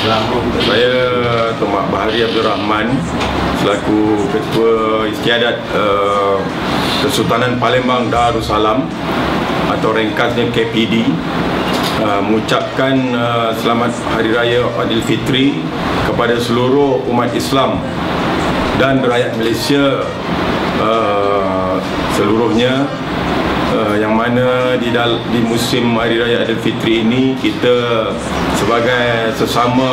Saya Tuan Mak Bahari Abdul Rahman selaku Ketua Istiadat Kesultanan Palembang Darussalam atau ringkasnya KPD mengucapkan selamat Hari Raya Aidilfitri kepada seluruh umat Islam dan rakyat Malaysia seluruhnya, yang mana di musim Hari Raya Aidilfitri ini kita sebagai sesama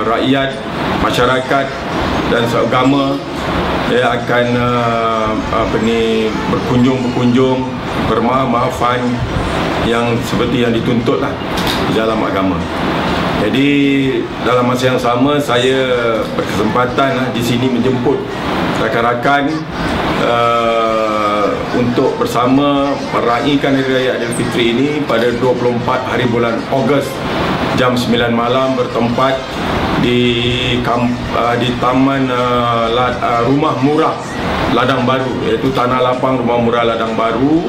rakyat, masyarakat dan seagama akan berkunjung, bermaaf-maafan yang seperti yang dituntutlah di dalam agama. Jadi dalam masa yang sama saya berkesempatan di sini menjemput rakan-rakan untuk bersama meraihkan Hari Raya Aidilfitri ini pada 24 hari bulan Ogos jam 9 malam bertempat di Taman Rumah Murah Ladang Baru, iaitu Tanah Lapang Rumah Murah Ladang Baru,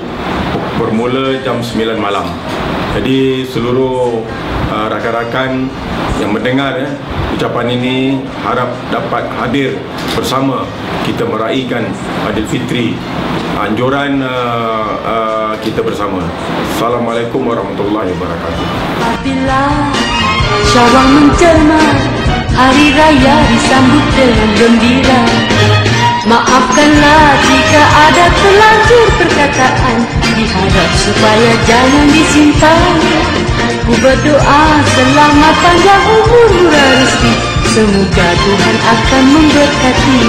bermula jam 9 malam. Jadi seluruh rakan-rakan yang mendengar ucapan ini harap dapat hadir bersama kita meraihkan Aidilfitri. Anjuran kita bersama. Assalamualaikum warahmatullahi wabarakatuh. Apabila Syawal menjelma, Hari Raya disambut dengan gembira. Maafkanlah jika ada terlanjur perkataan, diharap supaya jangan disimpan. Ku berdoa selamat panjang umur murah rezeki, semoga Tuhan akan memberkati.